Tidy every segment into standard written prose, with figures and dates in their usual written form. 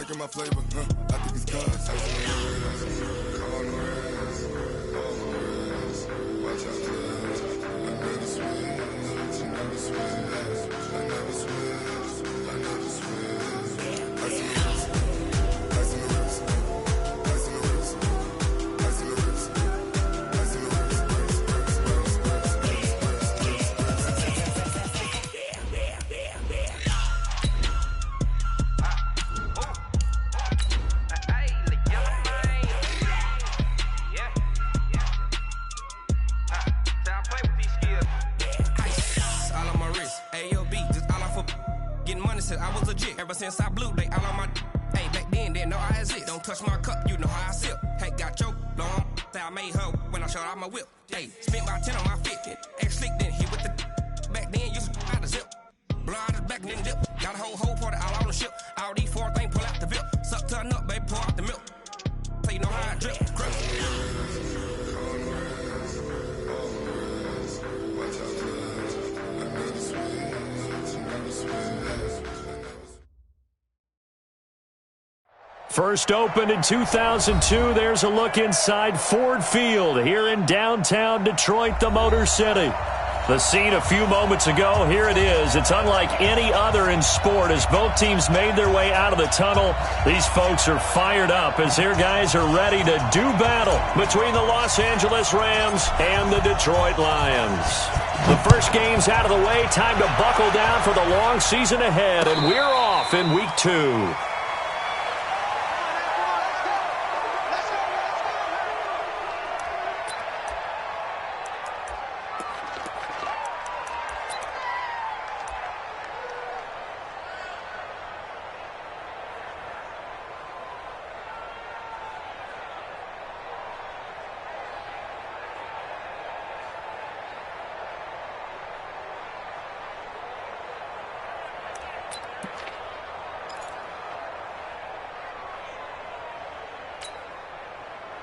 liking my flavor, I think it's cause. Watch out, I never switch, I never switch, I never switch, I never switch. I see the risk, I see the risk, I see the risk, I see the risk, I see the risk, I was legit ever since I blew they all on my hey back then didn't know I exist. Don't touch my cup, you know how I sip. Hey, got choked long. I made her when I showed out my whip. Hey, spent about 10 on my fit. Ex slick then hit with the back then used to out the zip. Blind back then dip. Got a whole party all on the ship. All these four things pull out the VIP. Suck to a nut, baby, pour out the milk. So you know how I drip. Crip. First opened in 2002, there's a look inside Ford Field here in downtown Detroit, the Motor City. The scene a few moments ago, here it is. It's unlike any other in sport as both teams made their way out of the tunnel. These folks are fired up as their guys are ready to do battle between the Los Angeles Rams and the Detroit Lions. The first game's out of the way, time to buckle down for the long season ahead, and we're off in Week 2.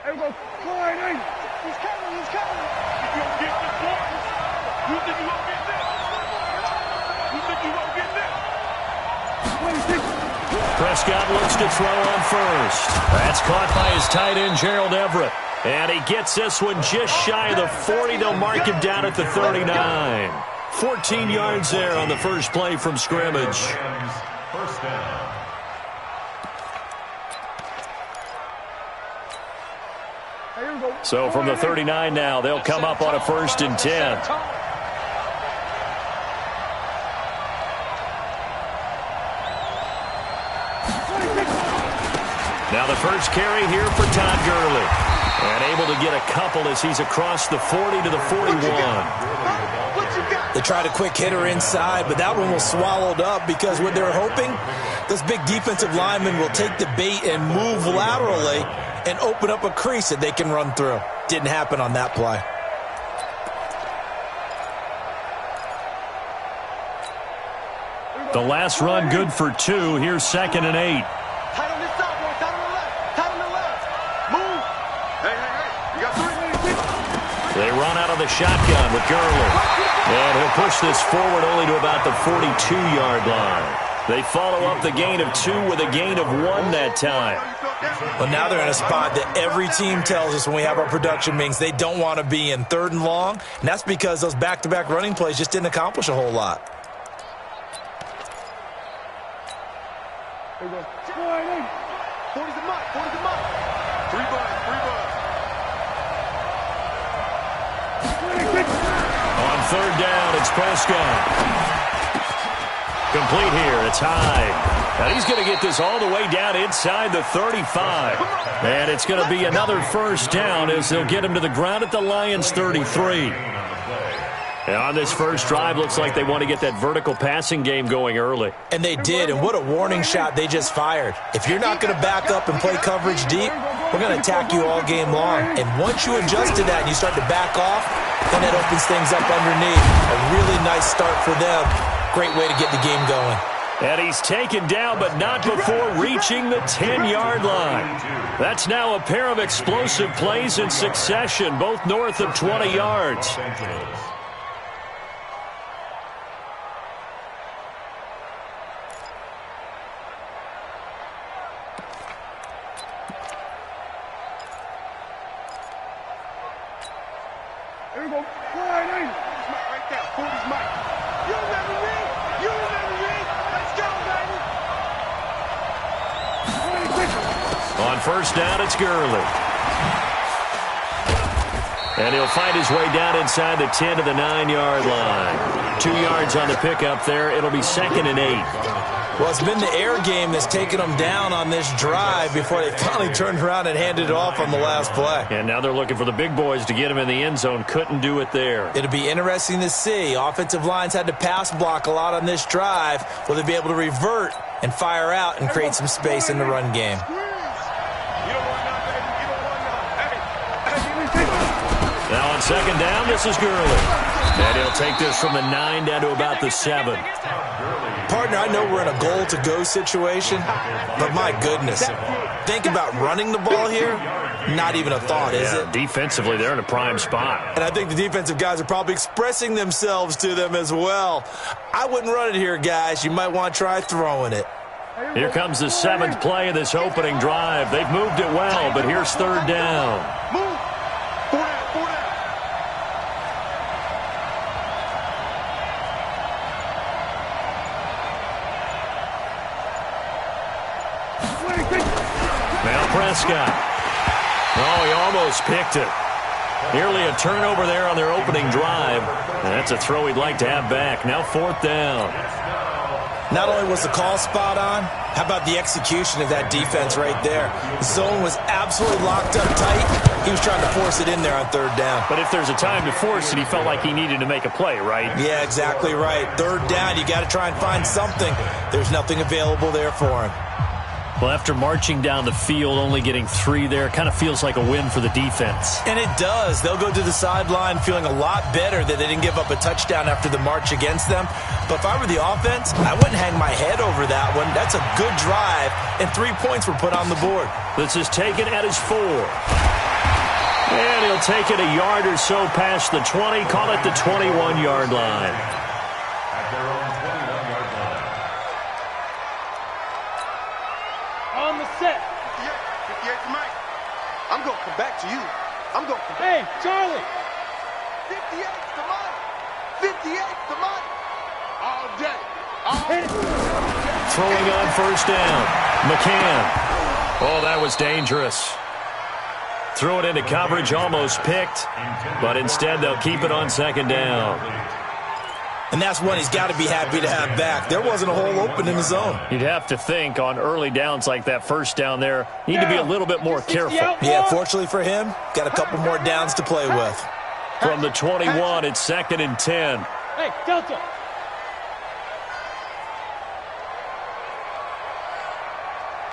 There we go. Sliding. He's coming. He's coming. You gonna get this one? You think you gonna get this? You think you gonna get this? Prescott looks to throw on first. That's caught by his tight end, Gerald Everett. And he gets this one just shy of the 40. They'll mark him down at the 39. 14 yards there on the first play from scrimmage. First down. So from the 39 now, they'll come up on a 1st and 10. Now the first carry here for Todd Gurley. And able to get a couple as he's across the 40 to the 41. They tried a quick hitter inside, but that one was swallowed up because what they're hoping, those big defensive linemen will take the bait and move laterally and open up a crease that they can run through. Didn't happen on that play. The last run good for 2. Here's 2nd and 8. Tight on this side, boy. Tight on the left. Tight on the left. Move. Hey. You got 3. They run out of the shotgun with Gurley. And he'll push this forward only to about the 42-yard line. They follow up the gain of 2 with a gain of 1 that time. Well, now they're in a spot that every team tells us when we have our production meetings they don't want to be in, 3rd and long. And that's because those back-to-back running plays just didn't accomplish a whole lot. There we go. 40's a muck. 40's a muck. 3 bucks. On 3rd down, it's Prescott. Complete here. It's Hyde. Now he's going to get this all the way down inside the 35. And it's going to be another 1st down as they'll get him to the ground at the Lions' 33. And on this first drive, looks like they want to get that vertical passing game going early. And they did, and what a warning shot they just fired. If you're not going to back up and play coverage deep, we're going to attack you all game long. And once you adjust to that and you start to back off, then that opens things up underneath. A really nice start for them. Great way to get the game going. And he's taken down, but not before reaching the 10-yard line. That's now a pair of explosive plays in succession, both north of 20 yards. Here we go. Wide ain't it? Mike right there. 40's Mike. You never read. You never read. Let's go, baby. On first down, it's Gurley. And he'll find his way down inside the 10 to the 9-yard line. 2 yards on the pickup there. It'll be 2nd and 8. Well, it's been the air game that's taken them down on this drive before they finally turned around and handed it off on the last play. And now they're looking for the big boys to get him in the end zone. Couldn't do it there. It'll be interesting to see. Offensive lines had to pass block a lot on this drive. Will they be able to revert and fire out and create some space in the run game? Now on second down, this is Gurley. And he'll take this from the 9 down to about the 7. Partner, I know we're in a goal-to-go situation, but my goodness, think about running the ball here. Not even a thought, is it? Defensively, they're in a prime spot. And I think the defensive guys are probably expressing themselves to them as well. I wouldn't run it here, guys. You might want to try throwing it. Here comes the 7th play of this opening drive. They've moved it well, but here's third down. Move. 4 down. 4 down. Now Prescott. Oh, he almost picked it. Nearly a turnover there on their opening drive. And that's a throw he'd like to have back. Now 4th down. Not only was the call spot on, how about the execution of that defense right there? The zone was absolutely locked up tight. He was trying to force it in there on third down. But if there's a time to force it, he felt like he needed to make a play, right? Yeah, exactly right. Third down, you got to try and find something. There's nothing available there for him. Well, after marching down the field, only getting 3 there, it kind of feels like a win for the defense. And it does. They'll go to the sideline feeling a lot better that they didn't give up a touchdown after the march against them. But if I were the offense, I wouldn't hang my head over that one. That's a good drive, and 3 points were put on the board. This is taken at his 4. And he'll take it a yard or so past the 20, call it the 21-yard line. At their own 21-yard line. On the set. 58 to Mike. I'm going to come back to you. I'm going to come back. Hey, Charlie. 58 to Mike. 58 to Mike. All day. Throwing on first down. McCann. Oh, that was dangerous. Threw it into coverage, almost picked. But instead, they'll keep it on second down. And that's one he's got to be happy to have back. There wasn't a hole open in the zone. You'd have to think on early downs like that first down there, need to be a little bit more careful. Yeah, fortunately for him, got a couple more downs to play with. From the 21, it's 2nd and 10. Hey, Delta.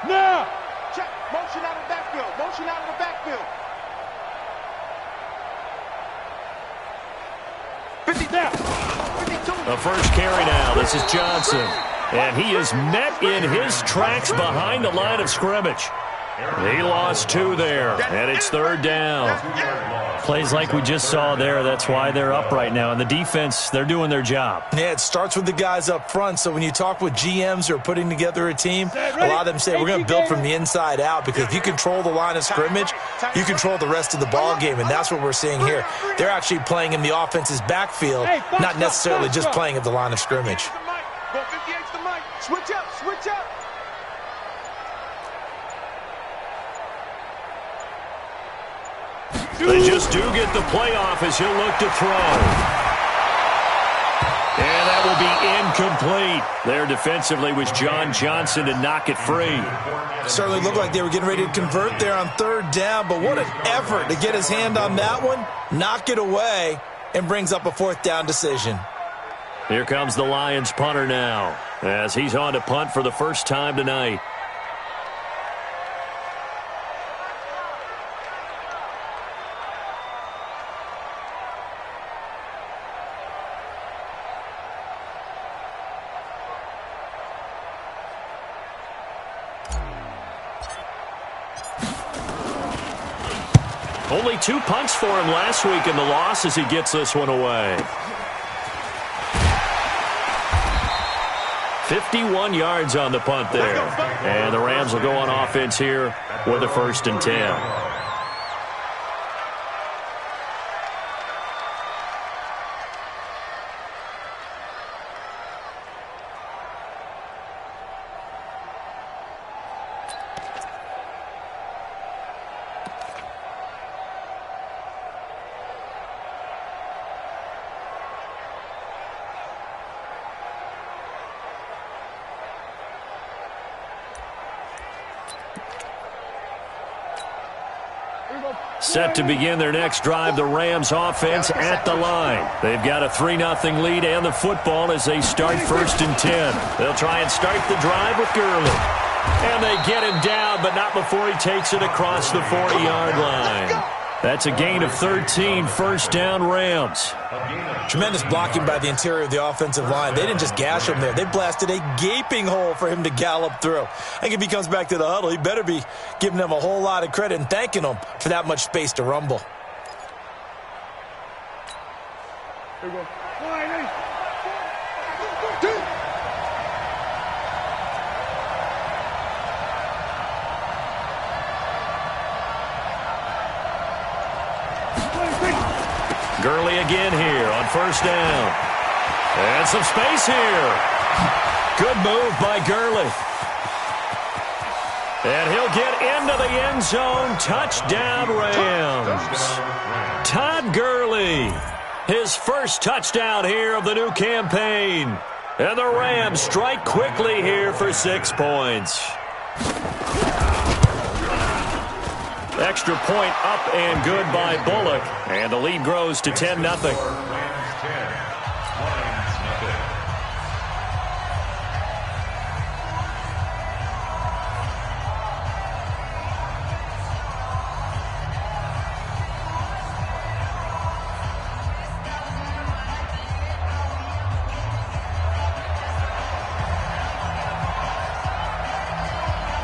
Now. Check. Motion out of the backfield. Motion out of the backfield. 50 down. 52. The first carry now. This is Johnson. And he is met in his tracks behind the line of scrimmage. He lost 2 there, and it's third down. Plays like we just saw there. That's why they're up right now. And the defense, they're doing their job. Yeah, it starts with the guys up front. So when you talk with GMs who are putting together a team, a lot of them say we're going to build from the inside out, because if you control the line of scrimmage, you control the rest of the ball game, and that's what we're seeing here. They're actually playing in the offense's backfield, not necessarily just playing at the line of scrimmage. Go 58 to Mike. Switch up. Switch up. They just do get the playoff as he'll look to throw. And that will be incomplete. There defensively was John Johnson to knock it free. Certainly looked like they were getting ready to convert there on third down, but what an effort to get his hand on that one, knock it away, and brings up a 4th down decision. Here comes the Lions punter now, as he's on to punt for the first time tonight. Only 2 punts for him last week in the loss as he gets this one away. 51 yards on the punt there. And the Rams will go on offense here with a 1st and 10. Set to begin their next drive, the Rams offense at the line. They've got a 3-0 lead and the football as they start 1st and 10. They'll try and start the drive with Gurley. And they get him down, but not before he takes it across the 40-yard line. That's a gain of 13, 1st down Rams. Tremendous blocking by the interior of the offensive line. They didn't just gash him there. They blasted a gaping hole for him to gallop through. I think if he comes back to the huddle, he better be giving them a whole lot of credit and thanking them for that much space to rumble. Here we go. 1, 2. Gurley again here on 1st down. And some space here. Good move by Gurley. And he'll get into the end zone. Touchdown, Rams. Todd Gurley, his first touchdown here of the new campaign. And the Rams strike quickly here for 6 points. Extra point up and good by Bullock. And the lead grows to 10-0. Rams 10, Lions nothing.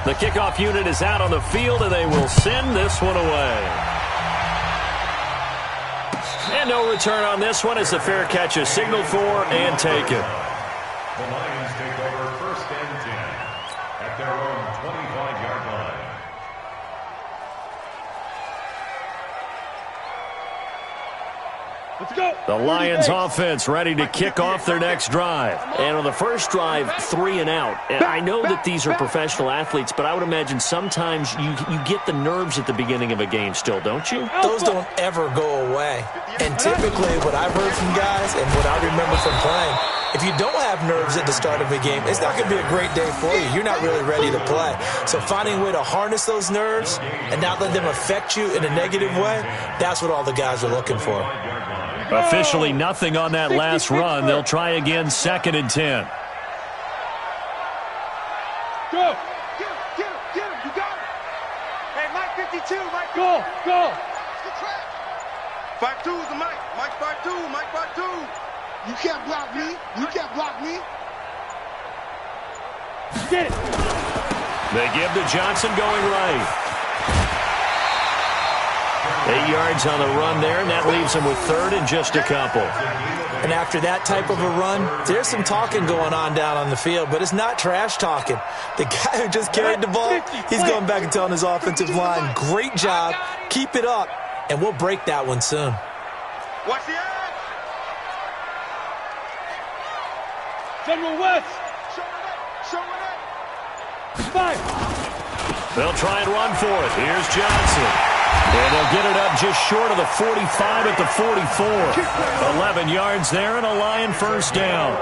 The kickoff unit is out on the field, and they will send this one away. And no return on this one as the fair catch is signaled for and taken. The Lions take over 1st and 10 at their own 25-yard line. Let's go. The Lions offense ready to kick off their next drive. And on the first drive, 3 and out. And I know that these are professional athletes, but I would imagine sometimes you get the nerves at the beginning of a game still, don't you? Those don't ever go away. And typically what I've heard from guys and what I remember from playing, if you don't have nerves at the start of a game, it's not going to be a great day for you. You're not really ready to play. So finding a way to harness those nerves and not let them affect you in a negative way, that's what all the guys are looking for. Officially nothing on that last run. They'll try again 2nd and 10. Go. Get him. You got it. Hey, Mike 52. Mike, go. 5-2 is the Mike. Mike 5-2. Mike 5-2. You can't block me. Get it. They give to Johnson going right. 8 yards on the run there, and that leaves them with 3rd and just a couple. And after that type of a run, there's some talking going on down on the field, but it's not trash talking. The guy who just carried the ball, he's going back and telling his offensive line, great job, keep it up, and we'll break that one soon. Watch the edge. General West. Show it up. 5. They'll try and run for it. Here's Johnson. And they'll get it up just short of the 45 at the 44. 11 yards there and a Lion 1st down.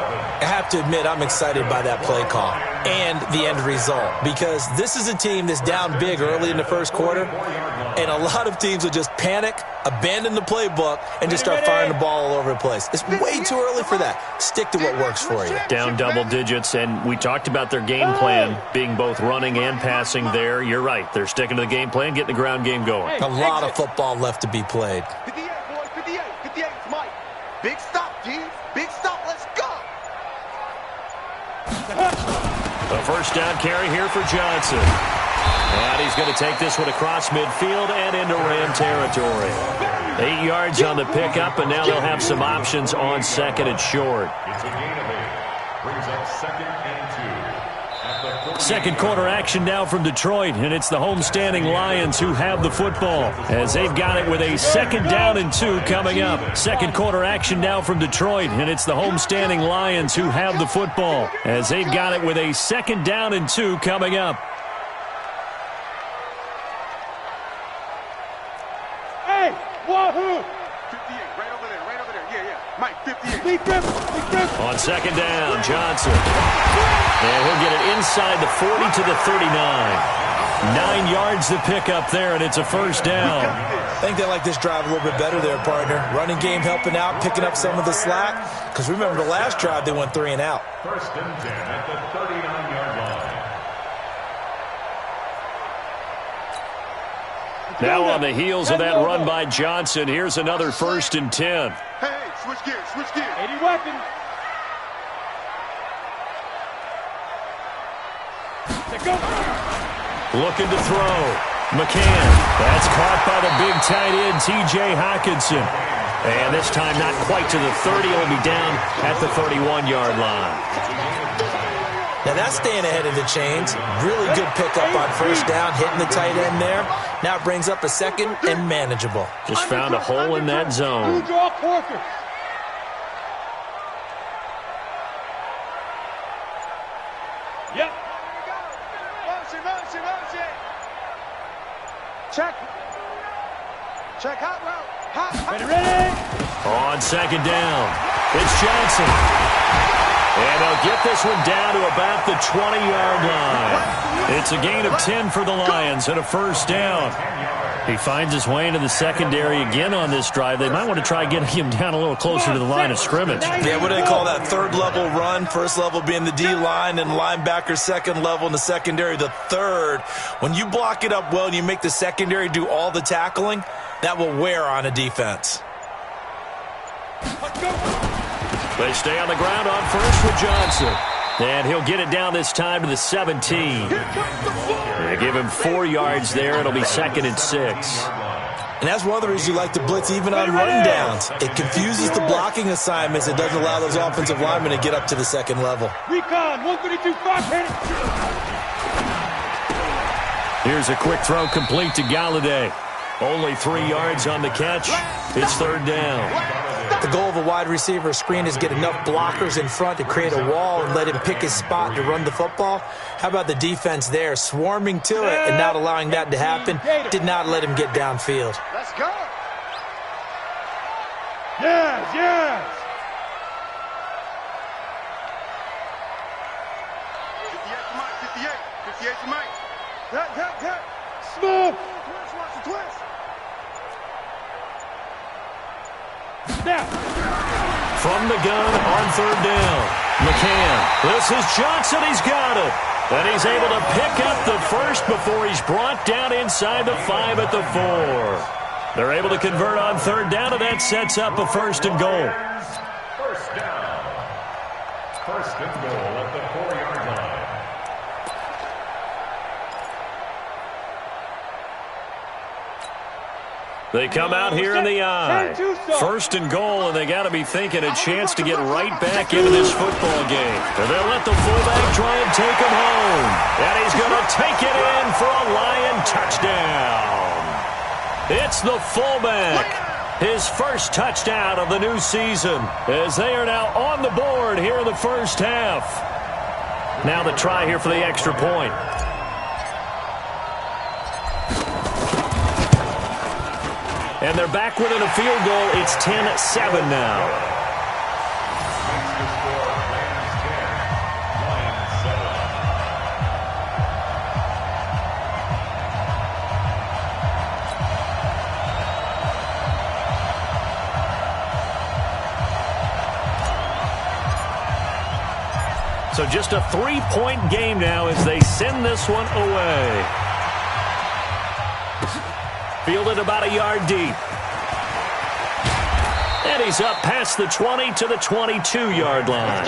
I have to admit, I'm excited by that play call and the end result because this is a team that's down big early in the 1st quarter, and a lot of teams will just panic, abandon the playbook, and just start firing the ball all over the place. It's way too early for that. Stick to what works for you. Down double digits, and we talked about their game plan being both running and passing there. You're right. They're sticking to the game plan, getting the ground game going. A lot of football left to be played. 58, boys. 58. 58 is Mike. Big stop, G. Big stop. Let's go. A 1st down carry here for Johnson. And he's going to take this one across midfield and into Ram territory. 8 yards on the pickup, and now they'll have some options on 2nd and short. It's a gain of 8. Brings up 2nd and 2. Second quarter action now from Detroit, and it's the homestanding Lions who have the football as they've got it with a 2nd down and 2 coming up. Second quarter action now from Detroit, and it's the homestanding Lions who have the football as they've got it with a 2nd down and 2 coming up. Hey, wahoo! 58, right over there. Yeah. Mike, 58. Big grip. On 2nd down, Johnson. And he'll get it inside the 40 to the 39. 9 yards to pick up there, and it's a first down. I think they like this drive a little bit better there, partner. Running game helping out, picking up some of the slack. Because remember, the last drive, they went 3 and out. First and 10 at the 39-yard line. Now on the heels of that run by Johnson, here's another first and 10. Hey, switch gears, switch gears. 80 weapons. Looking to throw. McCann. That's caught by the big tight end, T.J. Hockenson. And this time not quite to the 30. It'll be down at the 31-yard line. Now that's staying ahead of the chains. Really good pickup on first down, hitting the tight end there. Now it brings up a second and manageable. Just found a hole in that zone. Yep. Motion. Check. Check hot route. Ready. On second down, it's Johnson. And they'll get this one down to about the 20-yard line. It's a gain of 10 for the Lions and a first down. He finds his way into the secondary again on this drive. They might want to try getting him down a little closer to the line of scrimmage. Yeah, what do they call that? Third level run. First level being the D-line and linebacker. Second level in the secondary, the third. When you block it up well and you make the secondary do all the tackling, that will wear on a defense. They stay on the ground on first with Johnson. And he'll get it down this time to the 17. They give him 4 yards there. It'll be second and 6. And that's one of the reasons you like to blitz even on run downs. It confuses the blocking assignments. It doesn't allow those offensive linemen to get up to the second level. Recon, 132, 5. Here's a quick throw complete to Galladay. Only 3 yards on the catch. It's third down. The goal of a wide receiver screen is get enough blockers in front to create a wall and let him pick his spot to run the football. How about the defense there, swarming to it and not allowing that to happen? Did not let him get downfield. Let's go. Yes. 58 to Mike. Hit. Smooth. Twist. Snap. From the gun on third down. McCann. This is Johnson. He's got it. And he's able to pick up the first before he's brought down inside the 5 at the 4. They're able to convert on third down, and that sets up a first and goal. First down. First and goal at the 4-yard line. They come out here in the eye. First and goal, and they got to be thinking a chance to get right back into this football game. And they'll let the fullback try and take him home. And he's going to take it in for a Lion touchdown. It's the fullback. His first touchdown of the new season, as they are now on the board here in the first half. Now the try here for the extra point. And they're back within a field goal. It's 10-7 now. So just a 3-point game now as they send this one away. Fielded about a yard deep. And he's up past the 20 to the 22-yard line.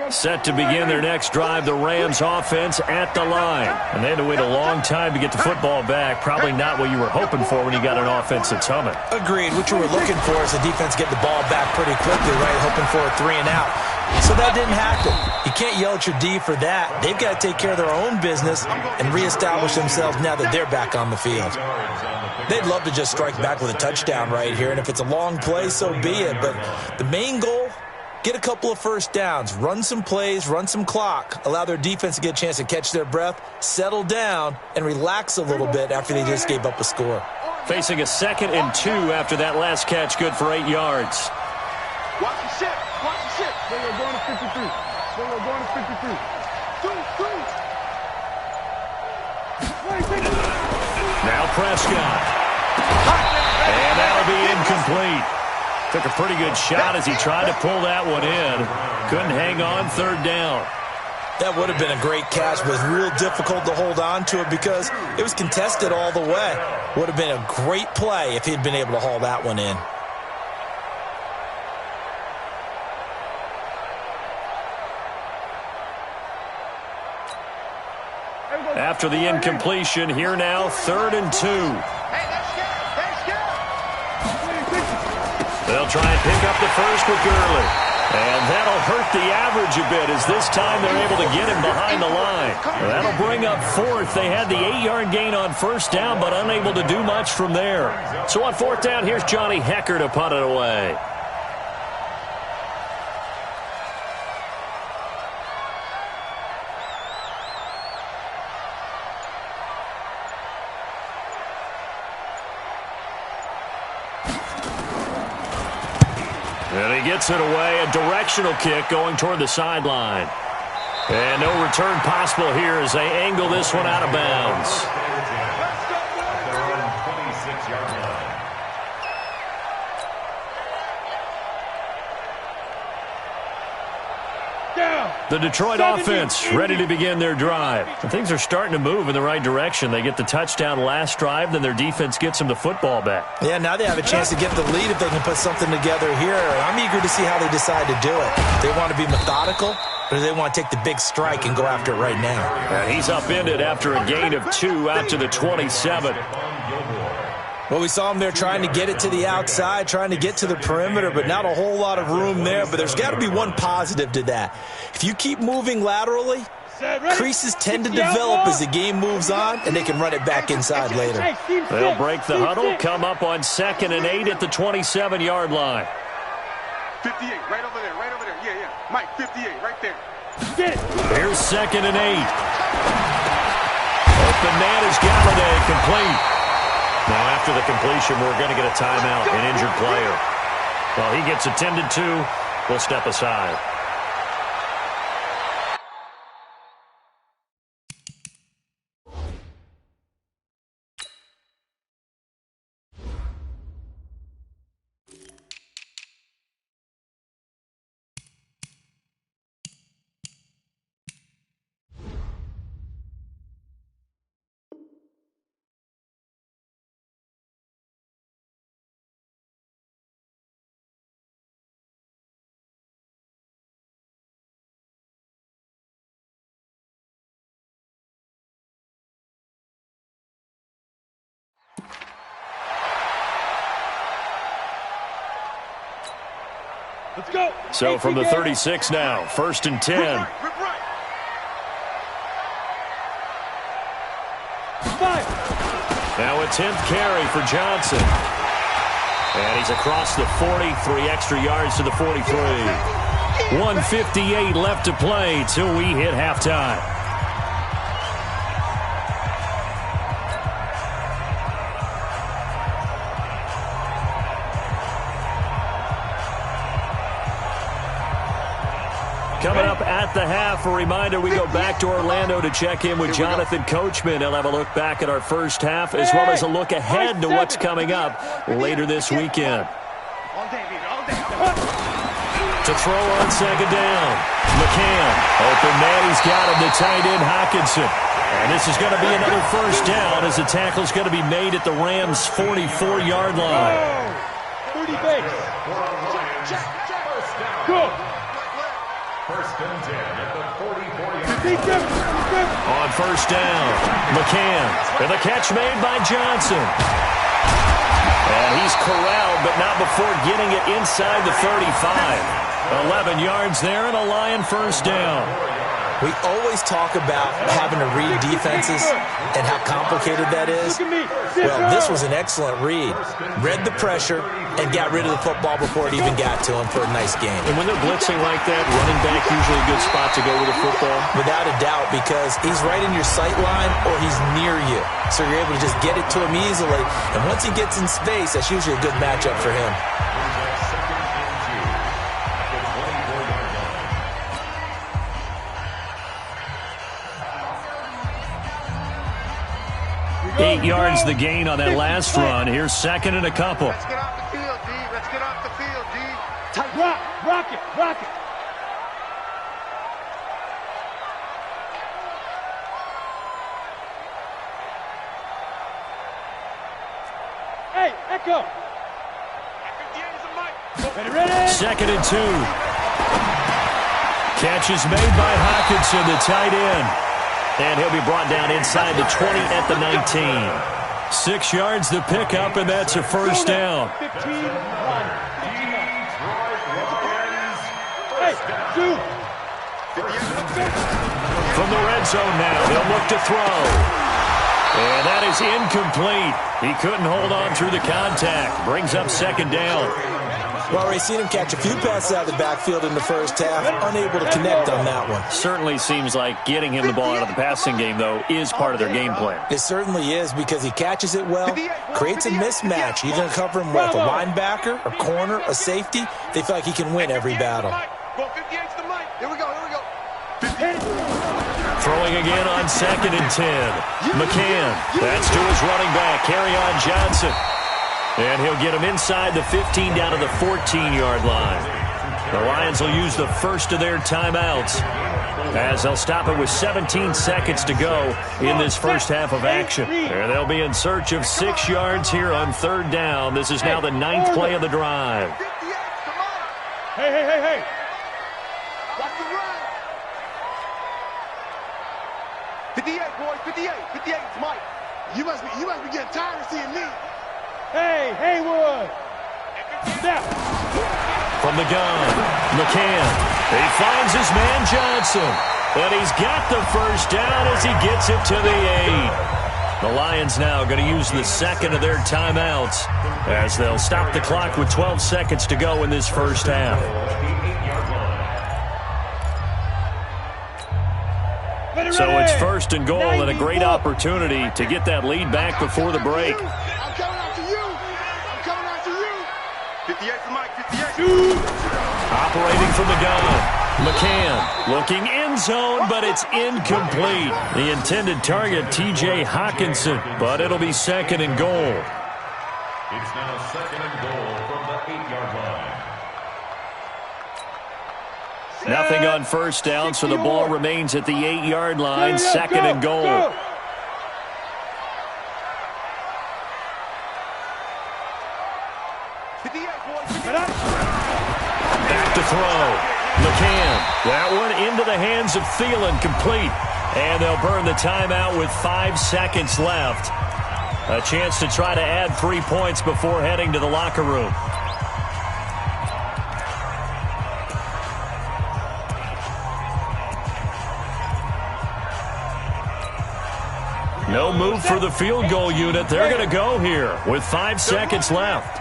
Set to begin their next drive, the Rams offense at the line. And they had to wait a long time to get the football back. Probably not what you were hoping for when you got an offense that's humming. Agreed. What you were looking for is the defense get the ball back pretty quickly, right? Hoping for a 3 and out. So that didn't happen. You can't yell at your D for that. They've got to take care of their own business and reestablish themselves now that they're back on the field. They'd love to just strike back with a touchdown right here, and if it's a long play, so be it. But the main goal, get a couple of first downs, run some plays, run some clock, allow their defense to get a chance to catch their breath, settle down, and relax a little bit after they just gave up a score. Facing a 2nd and 2 after that last catch, good for 8 yards. Watch the ship. Watch the ship. They were going to 53. They were going to 53. Now Prescott. And that'll be incomplete. Took a pretty good shot as he tried to pull that one in. Couldn't hang on 3rd down. That would have been a great catch, but it was real difficult to hold on to it because it was contested all the way. Would have been a great play if he'd been able to haul that one in. After the incompletion, here now, 3rd and 2. They'll try and pick up the first with Gurley. And that'll hurt the average a bit as this time they're able to get him behind the line. That'll bring up 4th. They had the 8-yard gain on 1st down, but unable to do much from there. So on 4th down, here's Johnny Hecker to punt it away. And he gets it away, a directional kick going toward the sideline. And no return possible here as they angle this one out of bounds. The Detroit offense ready to begin their drive. And things are starting to move in the right direction. They get the touchdown last drive, then their defense gets them the football back. Yeah, now they have a chance to get the lead if they can put something together here. I'm eager to see how they decide to do it. They want to be methodical, or do they want to take the big strike and go after it right now? And he's upended after a gain of 2 out to the 27. Well, we saw him there trying to get it to the outside, trying to get to the perimeter, but not a whole lot of room there. But there's got to be one positive to that. If you keep moving laterally, creases tend to develop as the game moves on, and they can run it back inside later. They'll break the huddle, come up on 2nd and 8 at the 27-yard line. 58, right over there, right over there. Yeah, yeah. Mike, 58, right there. Here's 2nd and 8. Open man is Galladay, complete. Now, after the completion, we're going to get a timeout, an injured player. Well, he gets attended to. We'll step aside. Let's go. So from the 36 now, 1st and 10. Now a 10th carry for Johnson. And he's across the 40, 3 extra yards to the 43. 1:58 left to play till we hit halftime. Coming up at the half, a reminder, we go back to Orlando to check in with Jonathan Coachman. He'll have a look back at our first half as well as a look ahead to what's coming up later this weekend. To throw on 2nd down, McCann. Open man, he's got him, the tight end Hockenson. And this is going to be another 1st down as the tackle's going to be made at the Rams' 44-yard line. 30 base. Go. 1st and 10 at the 44-yard line. On 1st down, McCann. And the catch made by Johnson. And he's corralled, but not before getting it inside the 35. 11 yards there and a Lion 1st down. We always talk about having to read defenses and how complicated that is. Well, this was an excellent read. Read the pressure and got rid of the football before it even got to him for a nice game. And when they're blitzing like that, running back usually a good spot to go with the football? Without a doubt, because he's right in your sight line or he's near you. So you're able to just get it to him easily. And once he gets in space, that's usually a good matchup for him. 8 yards the gain on that last run. Here's second and a couple. Let's get off the field, D. Let's get off the field, D. Tight. Rock it, rock it. Hey, Echo. Ready? Second and 2. Catch is made by Hockenson, the tight end. And he'll be brought down inside the 20 at the 19. 6 yards the pickup, and that's a first down. 15. From the red zone now, they'll look to throw. And that is incomplete. He couldn't hold on through the contact. Brings up second down. Well, we've seen him catch a few passes out of the backfield in the first half, unable to connect on that one. Certainly seems like getting him the ball out of the passing game, though, is part of their game plan. It certainly is, because he catches it well, creates a mismatch. You're going to cover him with a linebacker, a corner, a safety. They feel like he can win every battle. Here we go. Throwing again on second and 10. McCann, that's to his running back, Kerryon Johnson. And he'll get him inside the 15 down to the 14-yard line. The Lions will use the first of their timeouts as they'll stop it with 17 seconds to go in this first half of action. And they'll be in search of 6 yards here on third down. This is now the 9th play of the drive. Hey. Watch the run. 58, boys, 58. 58, it's Mike. You must be getting tired of seeing me. Hey, Haywood! Step! From the gun, McCann. He finds his man Johnson. And he's got the first down as he gets it to the 8. The Lions now going to use the second of their timeouts as they'll stop the clock with 12 seconds to go in this first half. So it's first and goal and a great opportunity to get that lead back before the break. 58 for Mike, 58. Operating from the gun. McCann looking end zone, but it's incomplete. The intended target, T.J. Hockenson, but it'll be second and goal. It's now second and goal from the 8-yard line. Nothing on first down, so the ball remains at the 8-yard line, second and goal. Back to throw. McCann. That one into the hands of Thielen, complete. And they'll burn the timeout with 5 seconds left. A chance to try to add 3 points before heading to the locker room. No move for the field goal unit. They're going to go here with 5 seconds left.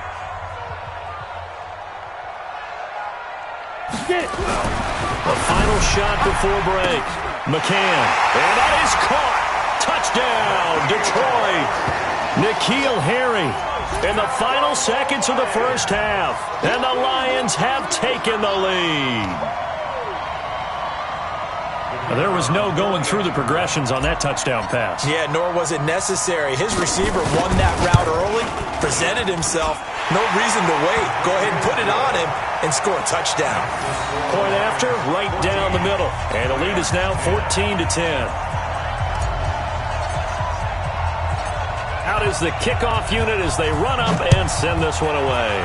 A final shot before break. McCann. And that is caught. Touchdown, Detroit. N'Keal Harry in the final seconds of the first half. And the Lions have taken the lead. There was no going through the progressions on that touchdown pass. Yeah, nor was it necessary. His receiver won that route early, presented himself. No reason to wait. Go ahead and put it on him and score a touchdown. Point after, right down the middle. And the lead is now 14-10. Out is the kickoff unit as they run up and send this one away.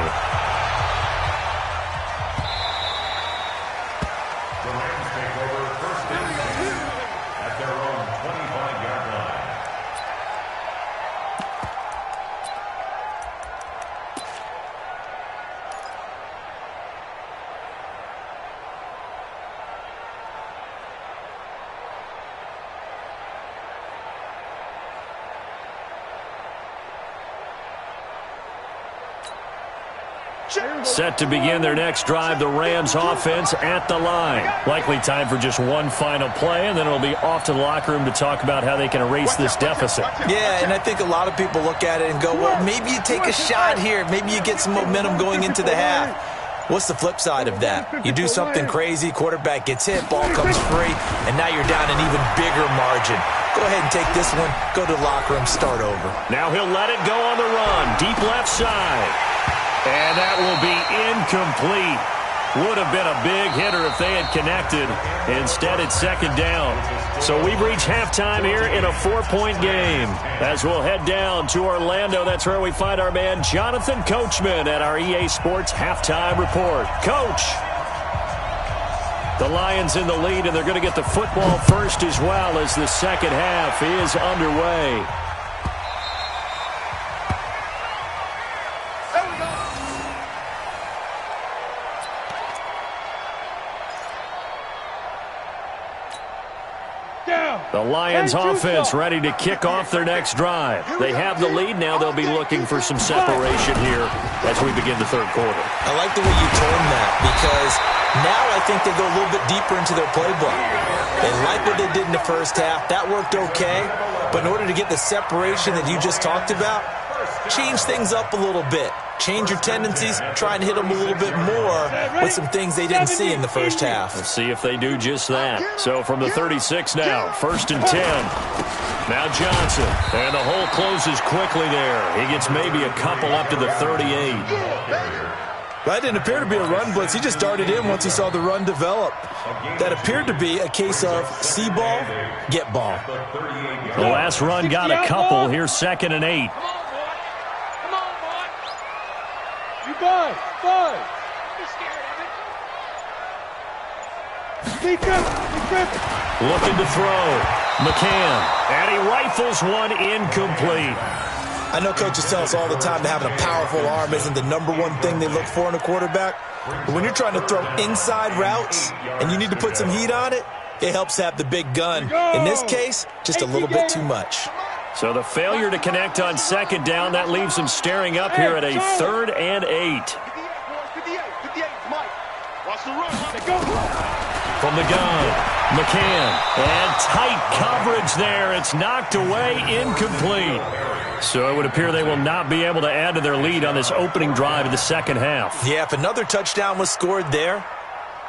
Set to begin their next drive, the Rams offense at the line. Likely time for just one final play, and then it'll be off to the locker room to talk about how they can erase this deficit. Yeah, and I think a lot of people look at it and go, well, maybe you take a shot here. Maybe you get some momentum going into the half. What's the flip side of that? You do something crazy, quarterback gets hit, ball comes free, and now you're down an even bigger margin. Go ahead and take this one, go to the locker room, start over. Now he'll let it go on the run, deep left side. And that will be incomplete. Would have been a big hitter if they had connected. Instead, it's second down. So we've reached halftime here in a 4-point game. As we'll head down to Orlando, that's where we find our man Jonathan Coachman at our EA Sports Halftime Report. Coach! The Lions in the lead, and they're going to get the football first as well as the second half is underway. The Lions offense ready to kick off their next drive. They have the lead. Now they'll be looking for some separation here as we begin the third quarter. I like the way you term that because now I think they go a little bit deeper into their playbook. They like what they did in the first half. That worked okay. But in order to get the separation that you just talked about, change things up a little bit. Change your tendencies, try and hit them a little bit more with some things they didn't see in the first half. Let's see if they do just that. So from the 36 now, 1st and 10. Now Johnson, and the hole closes quickly there. He gets maybe a couple up to the 38. That didn't appear to be a run blitz. He just darted in once he saw the run develop. That appeared to be a case of see ball, get ball. The last run got a couple. Here's 2nd and 8. Five. Looking to throw. McCann. And he rifles one incomplete. I know coaches tell us all the time that having a powerful arm isn't the number one thing they look for in a quarterback. But when you're trying to throw inside routes and you need to put some heat on it, it helps have the big gun. In this case, just a little bit too much. So the failure to connect on second down, that leaves them staring up here at a 3rd and 8. From the gun, McCann, and tight coverage there. It's knocked away, incomplete. So it would appear they will not be able to add to their lead on this opening drive of the second half. Yeah, if another touchdown was scored there,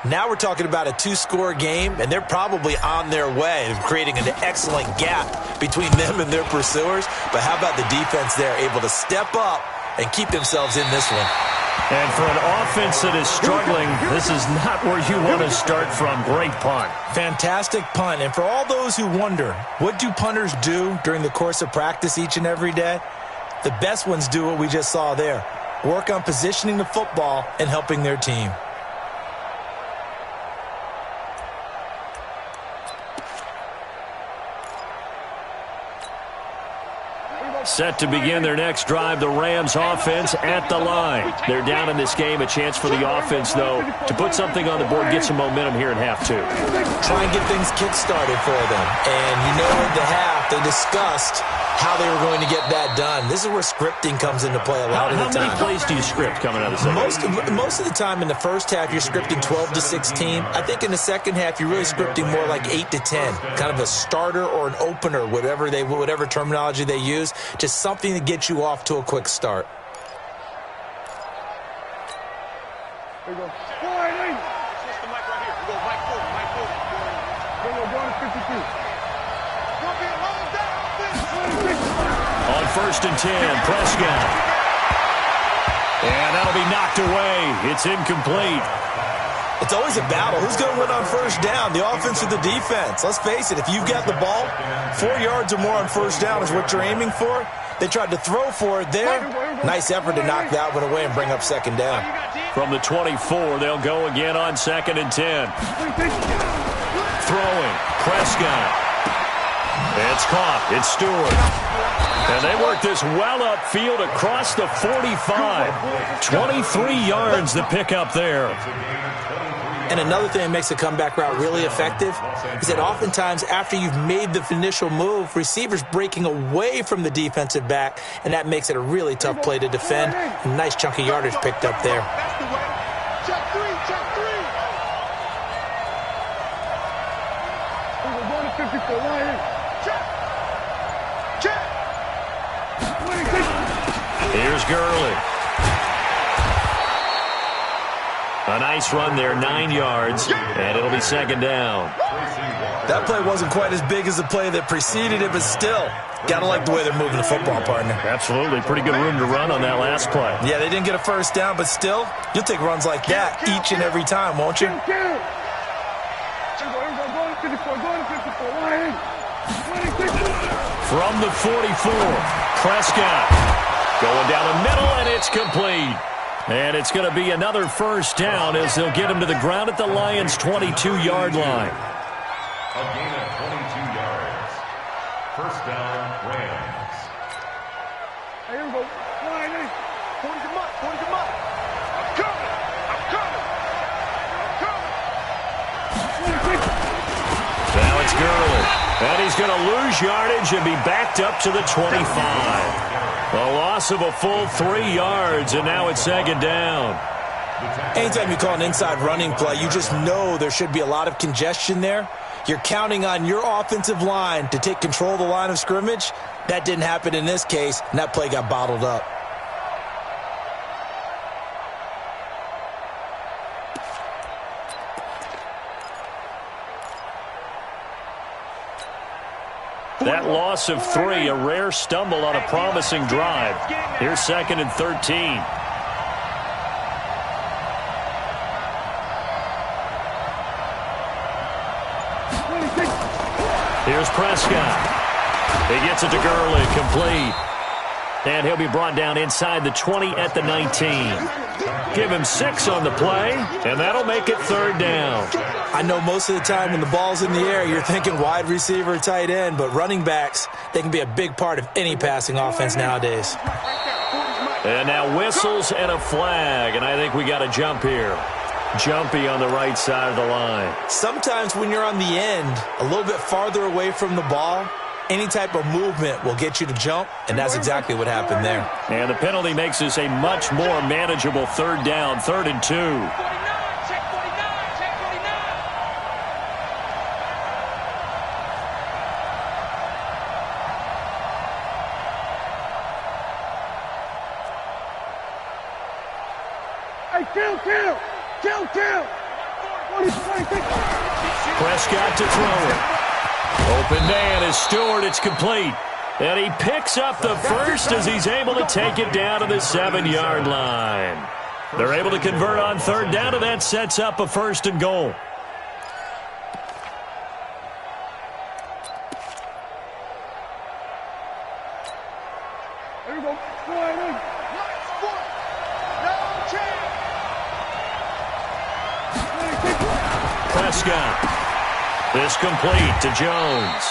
now we're talking about a 2-score game, and they're probably on their way of creating an excellent gap between them and their pursuers. But how about the defense there, able to step up and keep themselves in this one? And for an offense that is struggling, this is not where you want to start from. Great punt. Fantastic punt. And for all those who wonder, what do punters do during the course of practice each and every day? The best ones do what we just saw there. Work on positioning the football and helping their team. Set to begin their next drive, the Rams offense at the line. They're down in this game. A chance for the offense, though, to put something on the board, get some momentum here in half 2. Try and get things kick-started for them. And you know, in the half, they discussed how they were going to get that done. This is where scripting comes into play a lot of the time. How many plays do you script coming out of the second? Most of the time in the first half, you're scripting 12 to 16. I think in the second half, you're really scripting more like 8 to 10. Kind of a starter or an opener, whatever terminology they use. Just something to get you off to a quick start. There you go. Switch the mic right here. We go mic 4. There you go, going to 52. On 1st and 10, Prescott. And that'll be knocked away. It's incomplete. It's always a battle. Who's going to win on first down, the offense or the defense? Let's face it, if you've got the ball, 4 yards or more on first down is what you're aiming for. They tried to throw for it there. Nice effort to knock that one away and bring up second down. From the 24, they'll go again on 2nd and 10. Throwing, Prescott. It's caught. It's Stewart. And they work this well upfield across the 45. 23 yards to pick up there. And another thing that makes a comeback route really effective is that oftentimes after you've made the initial move, receivers breaking away from the defensive back, and that makes it a really tough play to defend. A nice chunk of yardage picked up there. That's the way. Check three, check three. We're going to 50 for Lions. Check. Check. Here's Gurley. A nice run there, 9 yards, and it'll be second down. That play wasn't quite as big as the play that preceded it, but still, gotta like the way they're moving the football, partner. Absolutely. Pretty good room to run on that last play. Yeah, they didn't get a first down, but still, you'll take runs like that each and every time, won't you? From the 44, Prescott going down the middle, and it's complete. And it's going to be another first down as they'll get him to the ground at the Lions' 22-yard line. A gain of 22 yards. First down, Rams. Here we go. Lions. 40 to Mike. 40 to Mike. I'm coming. I'm coming. I'm coming. Now it's Gurley. And he's going to lose yardage and be backed up to the 25. A loss of a full 3 yards, and now it's second down. Anytime you call an inside running play, you just know there should be a lot of congestion there. You're counting on your offensive line to take control of the line of scrimmage. That didn't happen in this case, and that play got bottled up. That loss of 3, a rare stumble on a promising drive. Here's second and 13. Here's Prescott. He gets it to Gurley, complete. And he'll be brought down inside the 20 at the 19. Give him 6 on the play, and that'll make it third down. I know most of the time when the ball's in the air, you're thinking wide receiver, tight end, but running backs, they can be a big part of any passing offense nowadays. And now whistles and a flag, and I think we got a jump here. Jumpy on the right side of the line. Sometimes when you're on the end, a little bit farther away from the ball, any type of movement will get you to jump, and that's exactly what happened there. And the penalty makes this a much more manageable third down, 3rd and 2. Prescott to throw it. Open man is Stewart. It's complete. And he picks up the first as he's able to take it down to the 7-yard line. They're able to convert on third down, and that sets up a 1st and goal. Here we go. Prescott. This complete to Jones.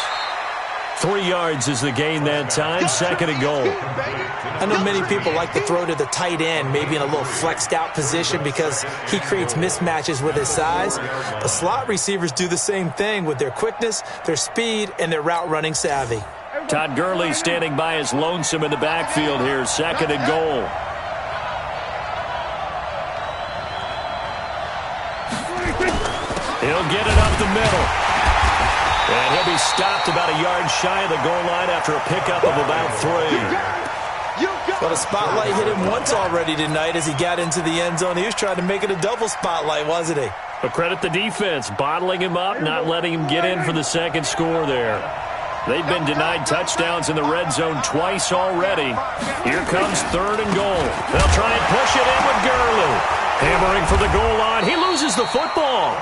3 yards is the gain that time, 2nd and goal. I know many people like to throw to the tight end, maybe in a little flexed out position because he creates mismatches with his size. But slot receivers do the same thing with their quickness, their speed, and their route running savvy. Todd Gurley standing by his lonesome in the backfield here, 2nd and goal. He'll get it up the middle. And he'll be stopped about a yard shy of the goal line after a pickup of about 3. But a spotlight hit him once already tonight as he got into the end zone. He was trying to make it a double spotlight, wasn't he? But credit the defense, bottling him up, not letting him get in for the second score there. They've been denied touchdowns in the red zone twice already. Here comes 3rd and goal. They'll try and push it in with Gurley. Hammering for the goal line. He loses the football.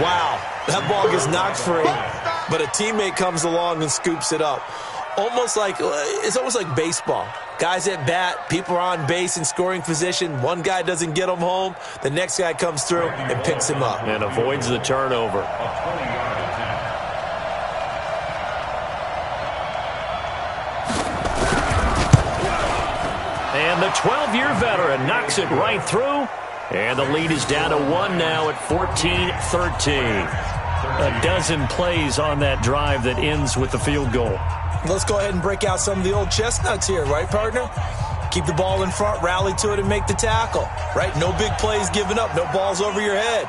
Wow, that ball gets knocked free, but a teammate comes along and scoops it up. It's almost like baseball. Guys at bat, people are on base in scoring position. One guy doesn't get him home. The next guy comes through and picks him up. And avoids the turnover. And the 12-year veteran knocks it right through. And the lead is down to 1 now at 14-13. A dozen plays on that drive that ends with the field goal. Let's go ahead and break out some of the old chestnuts here, right, partner? Keep the ball in front, rally to it, and make the tackle, right? No big plays given up, no balls over your head.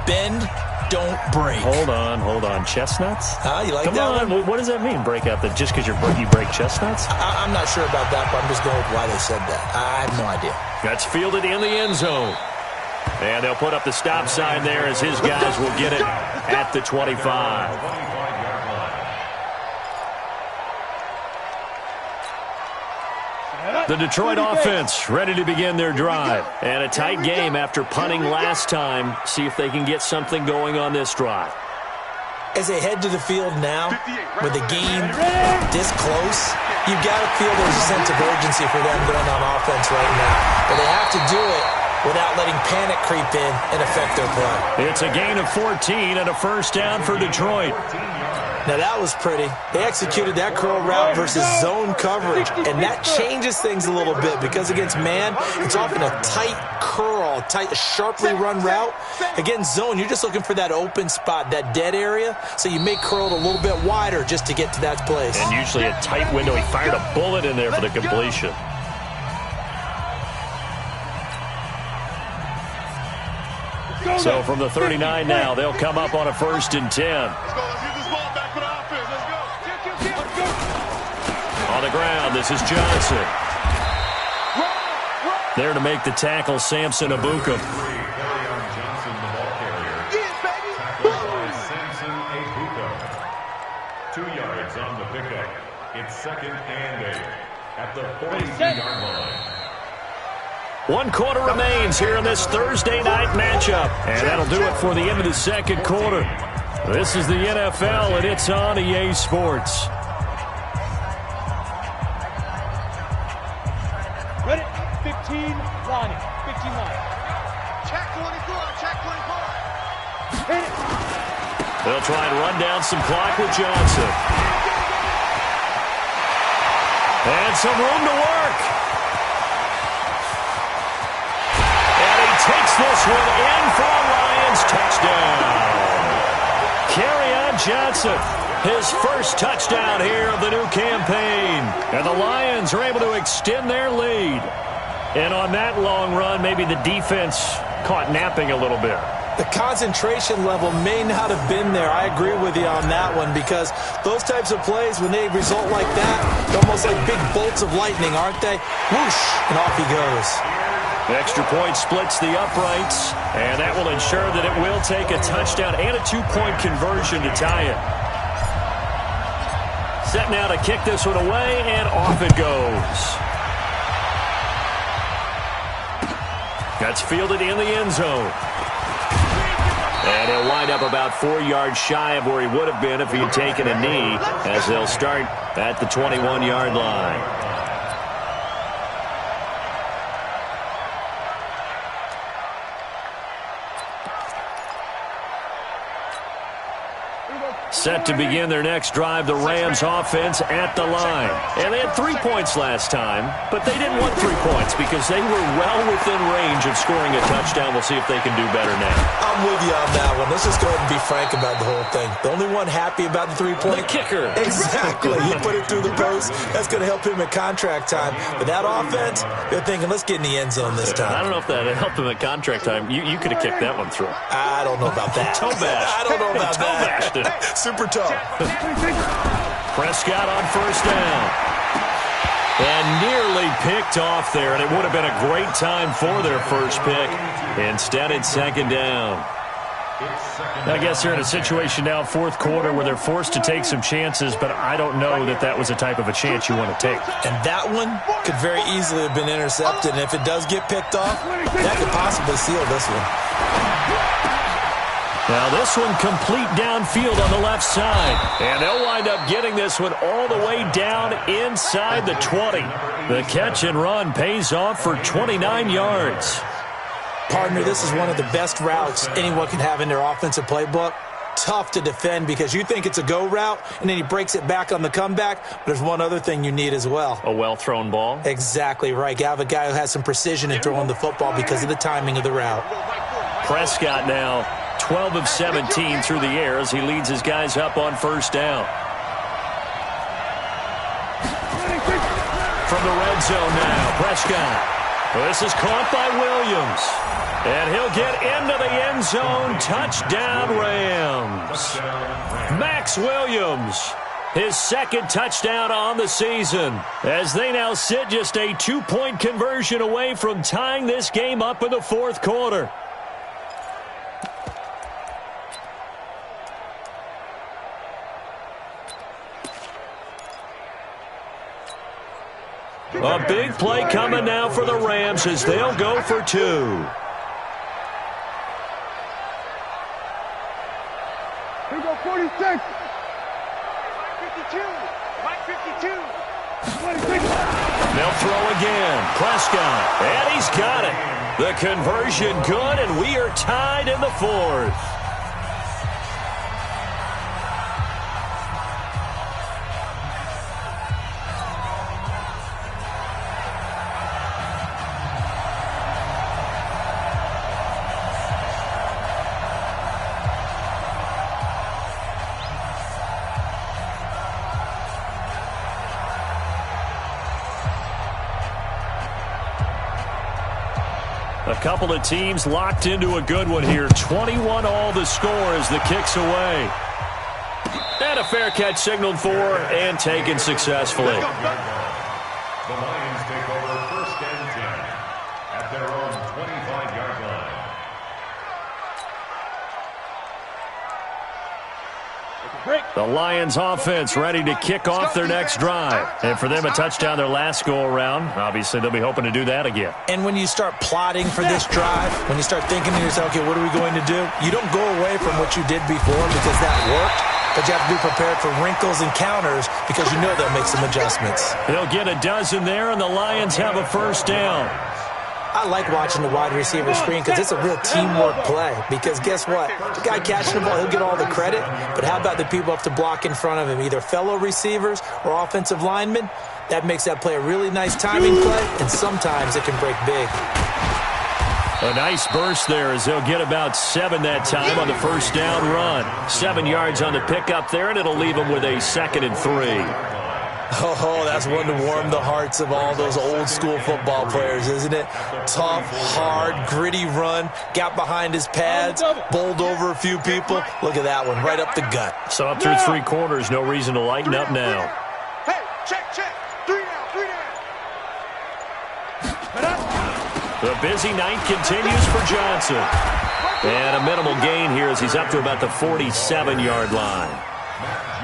Bend, don't break. Hold on. Chestnuts? You like Come that on. one? What does that mean, break out? That just because you break chestnuts? I'm not sure about that, but I'm just going with why they said that. I have no idea. That's fielded in the end zone. And they'll put up the stop sign there as his guys will get it at the 25. The Detroit offense ready to begin their drive. And a tight game after punting last time. See if they can get something going on this drive. As they head to the field now, with the game this close, you've got to feel there's a sense of urgency for them going on offense right now. But they have to do it without letting panic creep in and affect their play. It's a gain of 14 and a first down for Detroit. Now, that was pretty. They executed that curl route versus zone coverage, and that changes things a little bit because against man, it's often a tight curl, sharply run route. Against zone, you're just looking for that open spot, that dead area, so you may curl it a little bit wider just to get to that place. And usually a tight window. He fired a bullet in there for the completion. So from the 39 now, they'll come up on a 1st and 10. Let's get this ball back for the offense. Let's go. On the ground, this is Johnson. There to make the tackle, Samson Abuka. Johnson, the ball carrier. Tackled by Samson Abuka. 2 yards on the pickup. It's 2nd and 8 at the 42-yard line. 1 quarter remains here in this Thursday night matchup. And that'll do it for the end of the 2nd quarter. This is the NFL, and it's on EA Sports. Ready? 15 line. 15 line. Check 24. Check 24. Hit it. They'll try and run down some clock with Johnson. And some room to work. Takes this one in for a Lions touchdown. Kerryon Johnson, his first touchdown here of the new campaign. And the Lions are able to extend their lead. And on that long run, maybe the defense caught napping a little bit. The concentration level may not have been there. I agree with you on that one because those types of plays, when they result like that, they're almost like big bolts of lightning, aren't they? Whoosh, and off he goes. Extra point splits the uprights, and that will ensure that it will take a touchdown and a 2-point conversion to tie it. Set now to kick this one away, and off it goes. That's fielded in the end zone. And he'll wind up about 4 yards shy of where he would have been if he had taken a knee, as they'll start at the 21-yard line. Set to begin their next drive, the Rams offense at the line. And they had 3 points last time, but they didn't want 3 points because they were well within range of scoring a touchdown. We'll see if they can do better now. I'm with you on that one. Let's just go ahead and be frank about the whole thing. The only one happy about the 3-point. The kicker. Exactly. You put it through the post. That's going to help him at contract time. But that offense, they're thinking, let's get in the end zone this time. I don't know if that helped him at contract time. You could have kicked that one through. I don't know about that. Toe bash. I don't know about Toe bashed it. that. Super tough. Prescott on 1st down. And nearly picked off there, and it would have been a great time for their first pick. Instead, it's 2nd down. I guess they're in a situation now, 4th quarter, where they're forced to take some chances, but I don't know that that was the type of a chance you want to take. And that one could very easily have been intercepted, and if it does get picked off, that could possibly seal this one. Now this one complete downfield on the left side. And they'll wind up getting this one all the way down inside the 20. The catch and run pays off for 29 yards. Partner, this is one of the best routes anyone can have in their offensive playbook. tough to defend because you think it's a go route, and then he breaks it back on the comeback. But there's one other thing you need as well. A well-thrown ball. Exactly right. You have a guy who has some precision in throwing the football because of the timing of the route. Prescott now 12 of 17 through the air as he leads his guys up on first down. From the red zone now, Prescott. This is caught by Williams. And he'll get into the end zone. Touchdown, Rams. Max Williams, his second touchdown on the season, as they now sit just a 2-point conversion away from tying this game up in the fourth quarter. A big play coming now for the Rams as they'll go for 2. Here we go, 46. 52. Mike 52. 26. They'll throw again. Prescott, and he's got it. The conversion good, and we are tied in the fourth. A couple of teams locked into a good one here. 21 all the score as the kick's away. And a fair catch signaled for and taken successfully. The Lions take over first and 10 at their own 25-yard line. The Lions offense ready to kick off their next drive. And for them, a touchdown their last go-around. Obviously, they'll be hoping to do that again. And when you start plotting for this drive, when you start thinking to yourself, okay, what are we going to do? You don't go away from what you did before because that worked, but you have to be prepared for wrinkles and counters because you know they'll make some adjustments. They'll get a dozen there, and the Lions have a first down. I like watching the wide receiver screen because it's a real teamwork play. Because guess what? The guy catching the ball, he'll get all the credit. But how about the people up to block in front of him, either fellow receivers or offensive linemen? That makes that play a really nice timing play, and sometimes it can break big. A nice burst there as they'll get about 7 that time on the first down run. 7 yards on the pickup there, and it'll leave them with a 2nd and 3. Oh, that's one to warm the hearts of all those old-school football players, isn't it? Tough, hard, gritty run, got behind his pads, bowled over a few people. Look at that one, right up the gut. So up through 3 quarters, no reason to lighten up now. Hey, check. 3 down. The busy night continues for Johnson. And a minimal gain here as he's up to about the 47-yard line.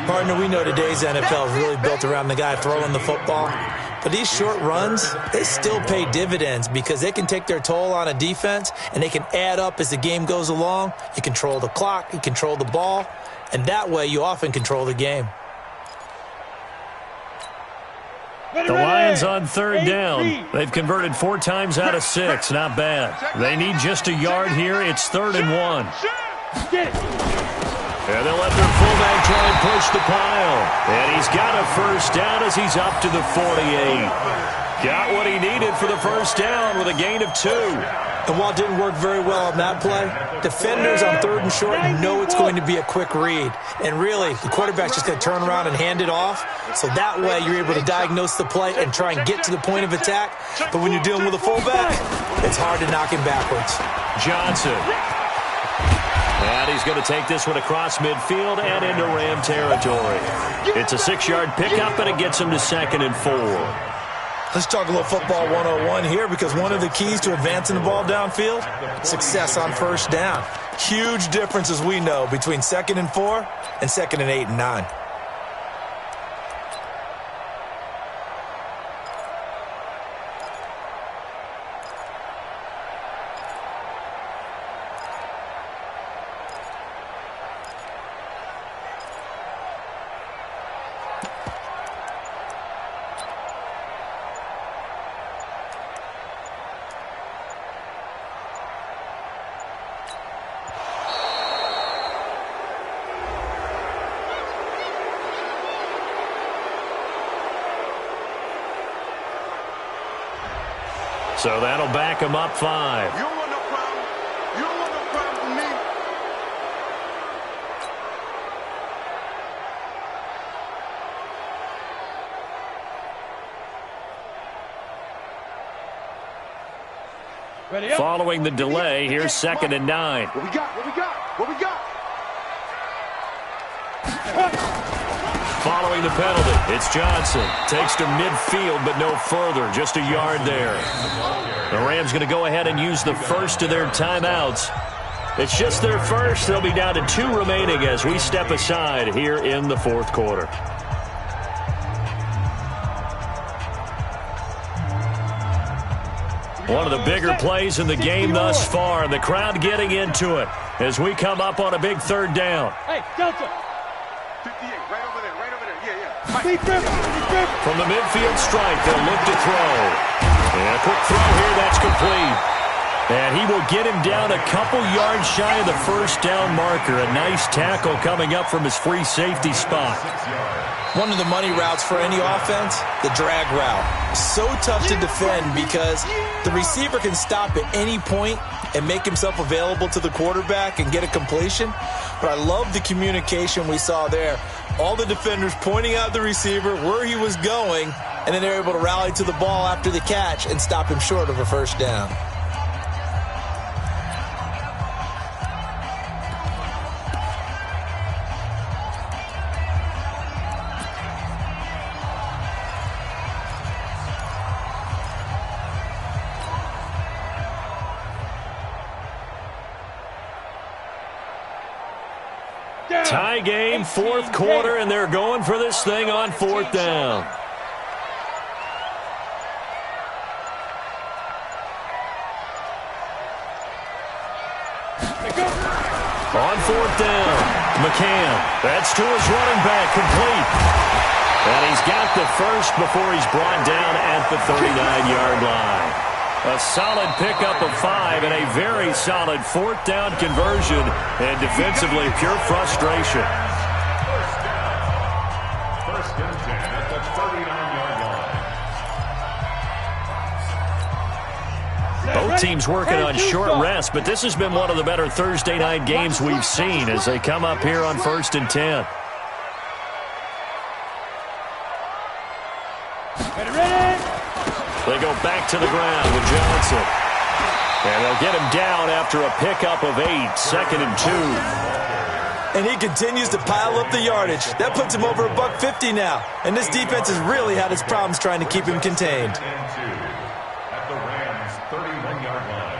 Partner, we know today's NFL is really built around the guy throwing the football. But these short runs, they still pay dividends because they can take their toll on a defense, and they can add up as the game goes along. You control the clock, you control the ball, and that way you often control the game. The Lions on 3rd down. They've converted 4 times out of 6. Not bad. They need just a yard here. It's 3rd and 1. Get it. And they'll let their fullback try and push the pile. And he's got a first down as he's up to the 48. Got what he needed for the first down with a gain of 2. And while it didn't work very well on that play, defenders on 3rd and short know it's going to be a quick read. And really, the quarterback's just going to turn around and hand it off. So that way you're able to diagnose the play and try and get to the point of attack. But when you're dealing with a fullback, it's hard to knock him backwards. Johnson. And he's going to take this one across midfield and into Ram territory. It's a 6-yard pickup, and it gets him to 2nd and 4. Let's talk a little football 101 here because one of the keys to advancing the ball downfield, success on first down. Huge difference, as we know, between 2nd and 4 and 2nd and 8 and 9. So that'll back him up 5. You don't want no problem. You don't want no problem with me. Ready up. Following the delay, here's 2nd and 9. What we got? What we got? What we got? Following the penalty, it's Johnson. Takes to midfield, but no further. Just a yard there. The Rams going to go ahead and use the first of their timeouts. It's just their first. They'll be down to 2 remaining as we step aside here in the 4th quarter. One of the bigger plays in the game thus far, and the crowd getting into it as we come up on a big 3rd down. Hey, Delta. 58, right over there, yeah. From the midfield stripe, they'll look to throw. And a quick throw here, that's complete. And he will get him down a couple yards shy of the 1st down marker. A nice tackle coming up from his free safety spot. One of the money routes for any offense, the drag route. So tough to defend because the receiver can stop at any point and make himself available to the quarterback and get a completion. But I love the communication we saw there. All the defenders pointing out the receiver, where he was going, and then they're able to rally to the ball after the catch and stop him short of a 1st down. Tie game, 4th quarter, and they're going for this thing on 4th down. On 4th down, McCann. That's to his running back, complete. And he's got the first before he's brought down at the 39-yard line. A solid pickup of 5 and a very solid 4th down conversion, and defensively pure frustration. 1st and 10 at the 39-yard line. Both teams working on short rest, but this has been one of the better Thursday night games we've seen as they come up here on 1st and 10. They go back to the ground with Johnson. And they'll get him down after a pickup of 8, 2nd and 2. And he continues to pile up the yardage. That puts him over $150 now. And this defense has really had its problems trying to keep him contained. At the Rams' 31-yard line.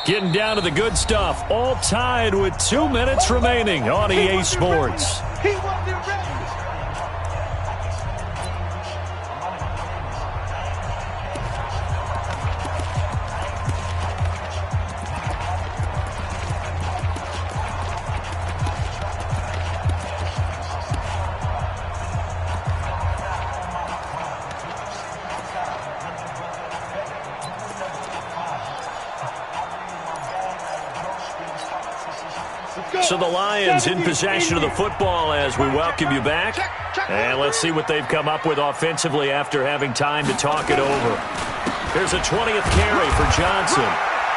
Getting down to the good stuff. All tied with 2 minutes remaining on EA Sports. He wasn't ready. So the Lions in possession of the football as we welcome you back. And let's see what they've come up with offensively after having time to talk it over. Here's a 20th carry for Johnson.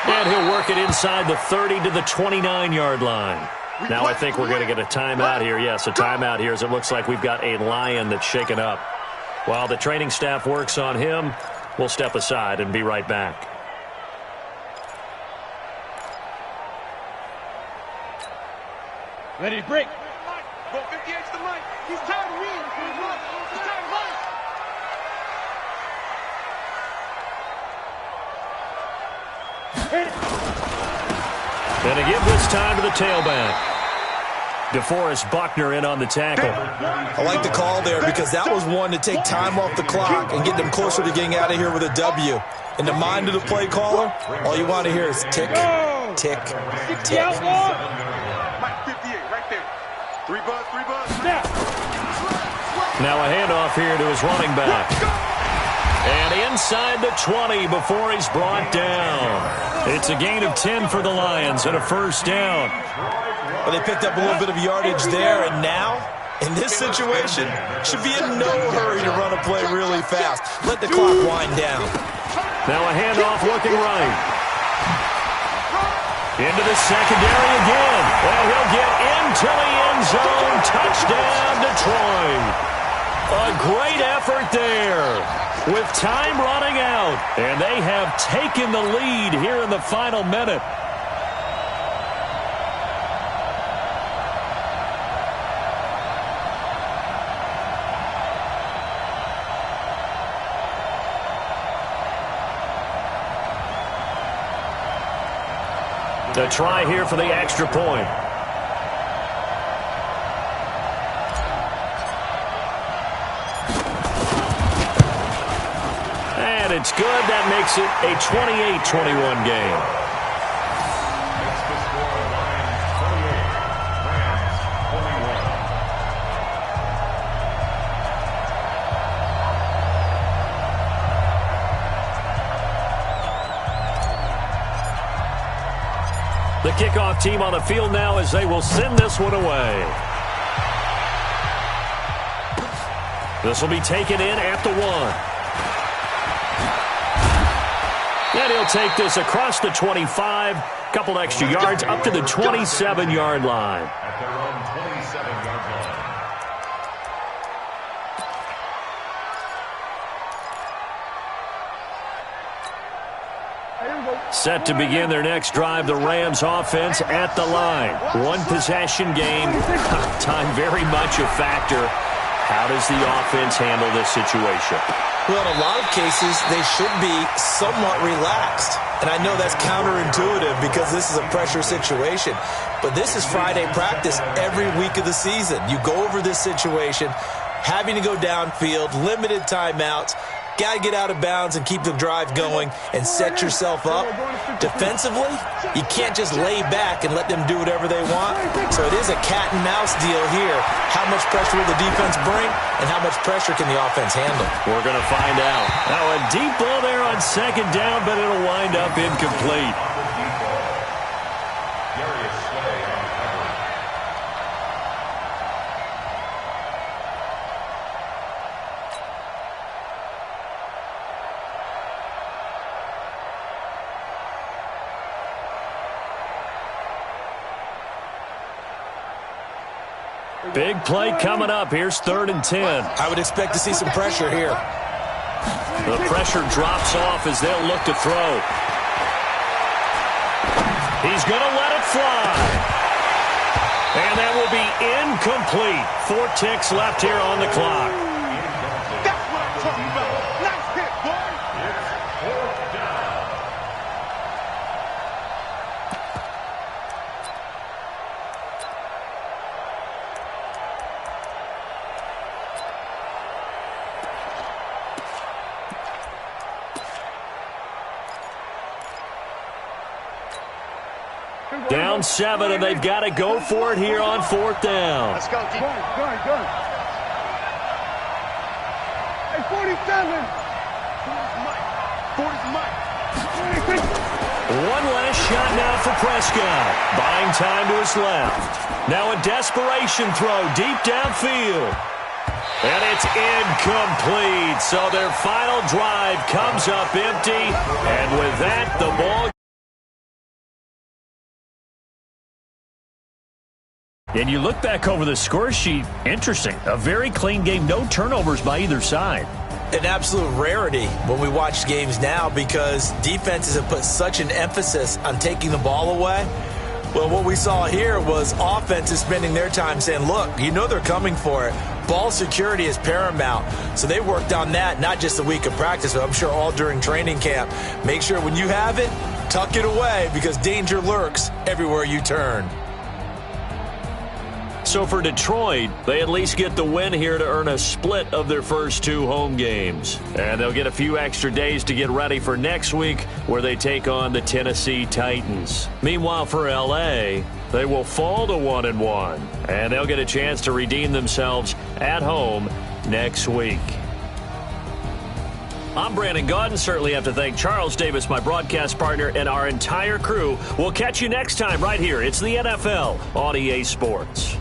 And he'll work it inside the 30 to the 29-yard line. Now I think we're going to get a timeout here. Yes, a timeout here as it looks like we've got a Lion that's shaken up. While the training staff works on him, we'll step aside and be right back. Ready to break. Go 58's the mic. He's tired of winning. He's tired of running. And to give this time to the tailback. DeForest Buckner in on the tackle. I like the call there because that was one to take time off the clock and get them closer to getting out of here with a W. In the mind of the play caller, all you want to hear is tick, tick, tick. Mike 58 right there. 3 buzz, 3 buzz. Now a handoff here to his running back. And inside the 20 before he's brought down. It's a gain of 10 for the Lions and a 1st down. Well, they picked up a little bit of yardage there, and now In this situation, should be in no hurry to run a play really fast. Let the clock wind down. Now a handoff looking right. Into the secondary again. And he'll get into the end zone. Touchdown, Detroit. A great effort there with time running out. And they have taken the lead here in the final minute. The try here for the extra point. And it's good. That makes it a 28-21 game. Makes the score Lions 28, Rams 21. The kickoff team on the field now as they will send this one away. This will be taken in at the 1. And he'll take this across the 25, couple extra yards up to the 27-yard line. At their own 27-yard line. Set to begin their next drive, the Rams offense at the line. One possession game, time very much a factor. How does the offense handle this situation? Well, in a lot of cases, they should be somewhat relaxed. And I know that's counterintuitive because this is a pressure situation. But this is Friday practice every week of the season. You go over this situation, having to go downfield, limited timeouts, got to get out of bounds and keep the drive going and set yourself up. Defensively, you can't just lay back and let them do whatever they want. So it is a cat and mouse deal here. How much pressure will the defense bring and how much pressure can the offense handle? We're going to find out. Now a deep ball there on second down, but it'll wind up incomplete. Big play coming up. Here's 3rd and 10. I would expect to see some pressure here. The pressure drops off as they'll look to throw. He's going to let it fly. And that will be incomplete. 4 ticks left here on the clock. That's what I'm talking about. Nice hit, boy. It's 4th down. Down 7, and they've got to go for it here on 4th down. Let's go, G. Go. Hey, 47. 40's Mike. One last shot now for Prescott. Buying time to his left. Now a desperation throw deep downfield. And it's incomplete. So their final drive comes up empty. And with that, the ball. And you look back over the score sheet, interesting. A very clean game, no turnovers by either side. An absolute rarity when we watch games now because defenses have put such an emphasis on taking the ball away. Well, what we saw here was offenses spending their time saying, look, you know they're coming for it. Ball security is paramount. So they worked on that, not just a week of practice, but I'm sure all during training camp. Make sure when you have it, tuck it away because danger lurks everywhere you turn. So for Detroit, they at least get the win here to earn a split of their first 2 home games. And they'll get a few extra days to get ready for next week where they take on the Tennessee Titans. Meanwhile, for L.A., they will fall to 1-1. And they'll get a chance to redeem themselves at home next week. I'm Brandon Gaudin. Certainly have to thank Charles Davis, my broadcast partner, and our entire crew. We'll catch you next time right here. It's the NFL on EA Sports.